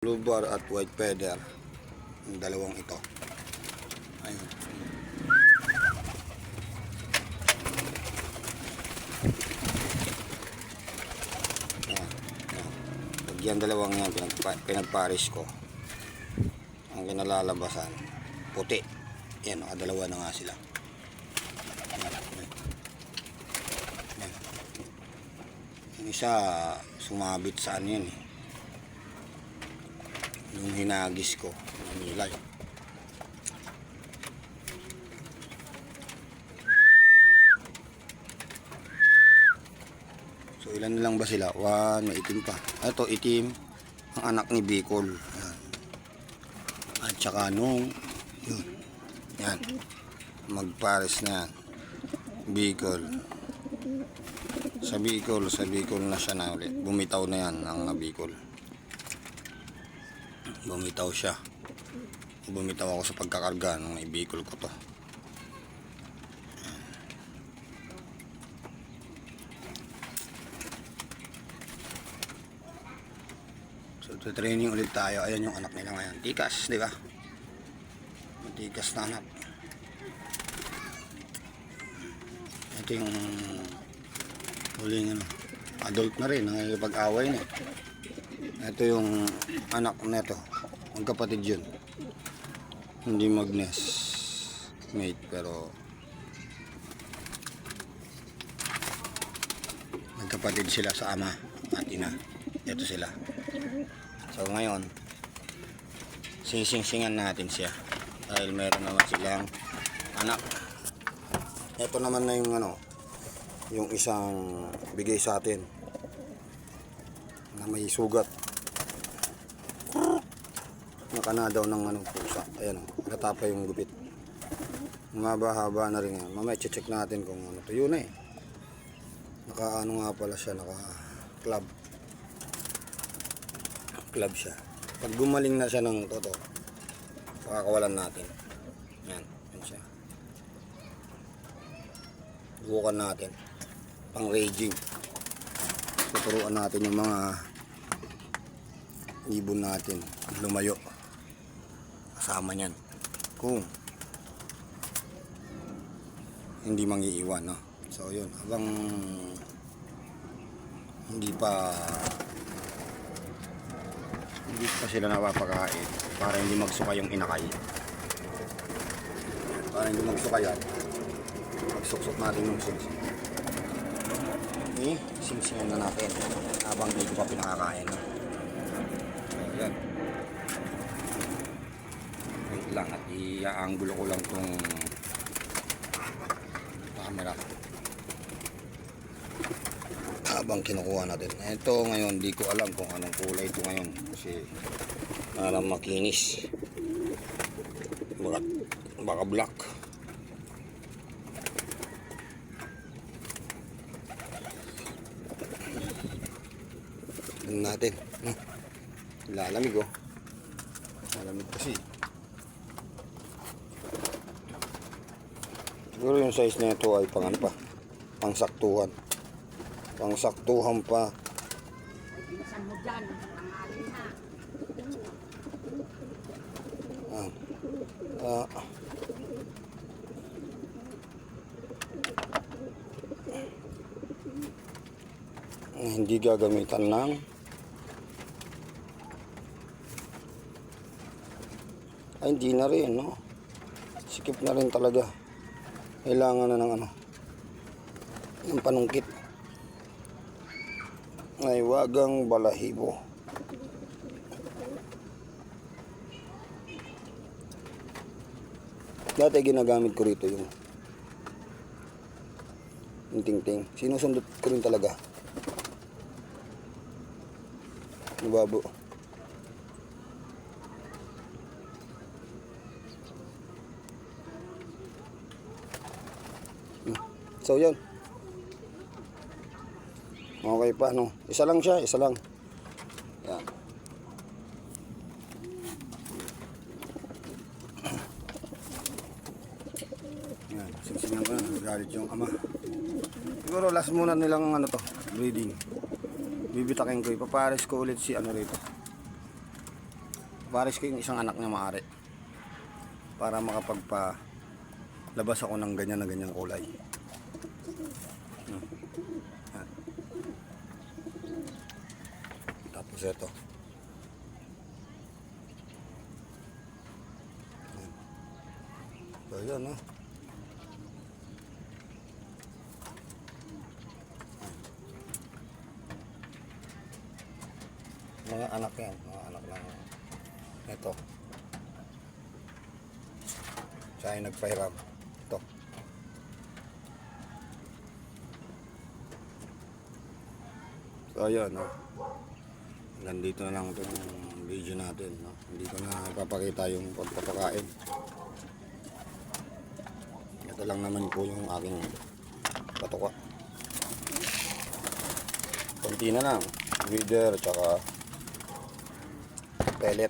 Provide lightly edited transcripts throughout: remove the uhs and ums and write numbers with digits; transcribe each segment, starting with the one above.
blue bar at white feather. Yung dalawang ito. Ayun. Ayan. Ayan. Pag yan dalawang yan pinagparis ko, ang kinalalabasan puti. Yan, nakadalawa na nga sila. Yan. Yung isa sumabit sa ano yan eh, yung hinagis ko ng nilay. So ilan na lang ba sila? 1, may itim pa. Ito itim, ang anak ni Bicol. Ayan. At saka nung yun, yan, magpares na yan, Bicol. Sa Bicol na siya na ulit. Bumitaw na yan ang Bicol. Bumitaw siya. Bumitaw ako sa pagkakarga ng Bicol ko to. So training ulit tayo. Ayan yung anak nila ngayon. Tikas, di ba? Tikas na anak. Ito yung huling ano, adult na rin, nakikipag-away na. Ito yung anak na ito, magkapatid yun. Hindi mag-nest mate pero magkapatid sila sa ama at ina. Ito sila. So ngayon sing-sing-singan natin siya dahil meron naman silang anak. Ito naman na yung ano, yung isang bigay sa atin na may sugat. Nakana daw ng ano, pusa. Ayan, nakatapa yung gupit. Mahaba-haba na rin yan. Mamaya check natin kung ano to. Yun eh. Naka ano nga pala siya, naka club. Club siya. Pag gumaling na siya ng toto, pakakawalan natin. Yan, yan siya. Bukan natin. Pang raging. Tuturuan natin yung mga ibon natin lumayo kasama niyan kung hindi mangiiwan, no? So yun, habang hindi pa sila napapakain para hindi magsuka yung inakay, para hindi magsuka yan, magsuksok natin yung singsing. Singsingan na natin habang hindi ko pa pinakakain, no? Ayan. Wait lang at i-aangulo ko lang tong camera habang kinukuha natin. Ito ngayon, di ko alam kung anong kulay ito ngayon kasi parang makinis, baka black. Tignan natin. Lalamig oh. Lalamig kasi. Siguro yung size na ito ay pang ano pa, pangsaktuhan. Pangsaktuhan pa. Hindi gagamitan ng hindi na rin, no? Sikip na rin talaga. Kailangan na ng ano, ng panungkit. Ay wagang balahibo. Dati ginagamit ko rito yung ting-ting. Sinusundot ko rin talaga. Nababo. So yun. Okay pa, no? Isa lang siya, isa lang. Yan. Yan, singsingan ko na. Galit yung ama. Siguro last muna nilang ano to, breeding. Bibitakin ko, ipapares ko ulit si ano rito. Pares ko yung isang anak niya maaari. Para labas ako ng ganyan na ganyang kulay. Yan. Tapos ito. So yun, no? Mga anak yan, mga anak ng ito. Siya ay nagpahiram. Ito. So yun, no? Nandito na lang itong video natin, no? Hindi ko na ipapakita yung pagpapakain. Ito lang naman po yung aking patuka. Konti na lang. Breeder, tsaka pellet.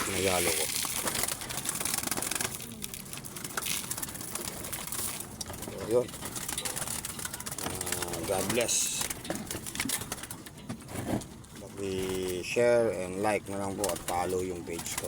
Nayalo ko. So yun. God bless. Pag-share and like na lang po at follow yung page ko.